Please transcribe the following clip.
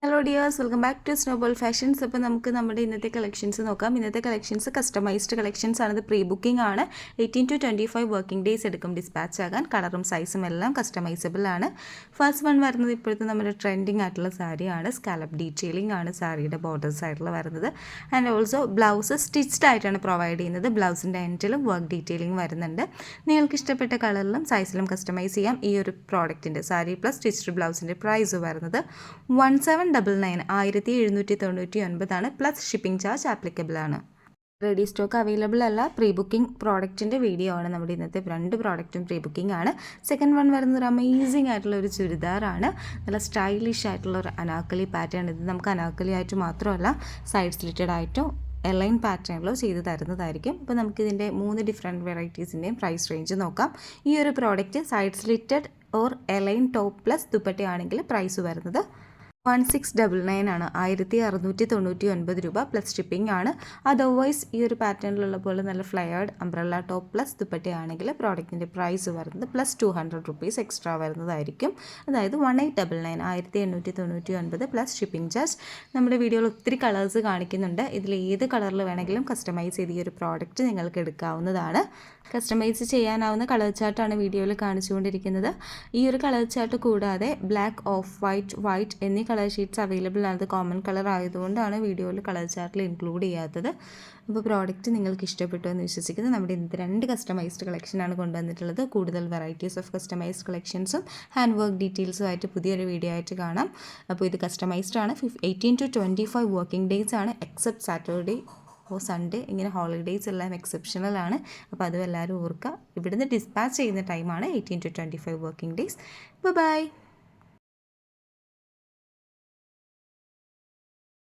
Hello dears, welcome back to Snowball Fashions. അപ്പോൾ നമുക്ക് നമ്മുടെ ഇന്നത്തെ കളക്ഷൻസ് നോക്കാം. ഇന്നത്തെ കളക്ഷൻസ് കസ്റ്റമൈസ്ഡ് കളക്ഷൻസ് ആണ്. ഇത് പ്രീ ബുക്കിംഗ് ആണ്. 18 to 25 വർക്കിംഗ് ഡേയ്സ് എടുക്കും ഡിസ്പാച്ച് ആകാൻ. കളറും സൈസും എല്ലാം കസ്റ്റമൈസബിൾ ആണ്. ഫസ്റ്റ് വൺ വരുന്നത് ഇപ്പോഴത്തെ നമ്മുടെ ട്രെൻഡിങ് ആയിട്ടുള്ള സാരിയാണ്. സ്കാലപ്പ് ഡീറ്റെയിലിംഗ് ആണ് സാരിയുടെ ബോർഡർ സൈഡിൽ വരുന്നത്. ആൻഡ് ഓൾസോ ബ്ലൗസ് സ്റ്റിച്ച്ഡ് ആയിട്ടാണ് പ്രൊവൈഡ് ചെയ്യുന്നത്. ബ്ലൗസിൻ്റെ എൻഡിലും വർക്ക് ഡീറ്റെയിലിംഗ് വരുന്നുണ്ട്. നിങ്ങൾക്ക് ഇഷ്ടപ്പെട്ട കളറിലും സൈസിലും കസ്റ്റമൈസ് ചെയ്യാം. ഈ ഒരു പ്രോഡക്റ്റിൻ്റെ സാരി പ്ലസ് സ്റ്റിച്ച്ഡ് ബ്ലൗസിൻ്റെ പ്രൈസ് വരുന്നത് 1799 പ്ലസ് ഷിപ്പിംഗ് ചാർജ് ആപ്ലിക്കബിൾ ആണ്. റെഡി സ്റ്റോക്ക് അവൈലബിൾ അല്ല. പ്രീ ബുക്കിംഗ് പ്രോഡക്റ്റിൻ്റെ വീഡിയോ ആണ് നമ്മുടെ ഇന്നത്തെ. രണ്ട് പ്രോഡക്റ്റും പ്രീ ബുക്കിംഗ് ആണ്. സെക്കൻഡ് വൺ വരുന്നത് ഒരു അമേസിംഗ് ആയിട്ടുള്ള ഒരു ചുരിദാറാണ്. നല്ല സ്റ്റൈലിഷ് ആയിട്ടുള്ള ഒരു അനാർക്കലി പാറ്റേൺ. ഇത് നമുക്ക് അനാർക്കലി ആയിട്ട് മാത്രമല്ല സൈഡ് സ്ലിറ്റഡ് ആയിട്ടും എലൈൻ പാറ്റേണിലോ ചെയ്ത് തരുന്നതായിരിക്കും. അപ്പോൾ നമുക്കിതിൻ്റെ 3 ഡിഫറെൻറ്റ് വെറൈറ്റീസിൻ്റെയും പ്രൈസ് റേഞ്ച് നോക്കാം. ഈ ഒരു product side slitted or A line top plus ദുപ്പട്ടയാണെങ്കിൽ പ്രൈസ് വരുന്നത് 1699 ആണ്. 1699 രൂപ പ്ലസ് ഷിപ്പിംഗ് ആണ്. അതർവൈസ് ഈ ഒരു പാറ്റേണിലുള്ള പോലെ നല്ല ഫ്ലയേർഡ് അംബ്രല്ല ടോപ്പ് പ്ലസ് ദുപ്പട്ടയാണെങ്കിൽ പ്രോഡക്റ്റിൻ്റെ പ്രൈസ് വരുന്നത് പ്ലസ് 200 റുപ്പീസ് എക്സ്ട്രാ വരുന്നതായിരിക്കും. അതായത് 1899 1899 പ്ലസ് ഷിപ്പിംഗ് ചാർജ്. നമ്മുടെ വീഡിയോയിൽ ഒത്തിരി കളേഴ്സ് കാണിക്കുന്നുണ്ട്. ഇതിൽ ഏത് കളറിൽ വേണമെങ്കിലും കസ്റ്റമൈസ് ചെയ്ത് ഈ ഒരു പ്രോഡക്റ്റ് നിങ്ങൾക്ക് എടുക്കാവുന്നതാണ്. കസ്റ്റമൈസ് ചെയ്യാനാവുന്ന കളർ ചാർട്ടാണ് വീഡിയോയിൽ കാണിച്ചുകൊണ്ടിരിക്കുന്നത്. ഈ ഒരു കളർ ചാർട്ട് കൂടാതെ ബ്ലാക്ക്, ഓഫ് വൈറ്റ് എന്നീ കളർ ഷീറ്റ്സ് അവൈലബിൾ ആണ്. അത് കോമൺ കളർ ആയതുകൊണ്ടാണ് വീഡിയോയിൽ കളർ ചാർട്ടിൽ ഇൻക്ലൂഡ് ചെയ്യാത്തത്. അപ്പോൾ പ്രോഡക്റ്റ് നിങ്ങൾക്ക് ഇഷ്ടപ്പെട്ടു എന്ന് വിശ്വസിക്കുന്നു. നമ്മുടെ ഇന്നത്തെ 2 കസ്റ്റമൈസ്ഡ് കളക്ഷനാണ് കൊണ്ടുവന്നിട്ടുള്ളത്. കൂടുതൽ വെറൈറ്റീസ് ഓഫ് കസ്റ്റമൈസ്ഡ് കളക്ഷൻസും ഹാൻഡ് വർക്ക് ഡീറ്റെയിൽസും ആയിട്ട് പുതിയൊരു വീഡിയോ ആയിട്ട് കാണാം. അപ്പോൾ ഇത് കസ്റ്റമൈസ്ഡ് ആണ്. 18 to 25 വർക്കിംഗ് ഡേയ്സ് ആണ്. എക്സെപ്റ്റ് സാറ്റർഡേ സൺഡേ ഇങ്ങനെ ഹോളിഡേയ്സ് എല്ലാം എക്സെപ്ഷണൽ ആണ്. അപ്പോൾ അതും എല്ലാവരും ഓർക്കുക. ഇവിടുന്ന് ഡിസ്പാച്ച് ചെയ്യുന്ന ടൈമാണ് 18 to 25 വർക്കിംഗ് ഡേയ്സ്. ബൈ.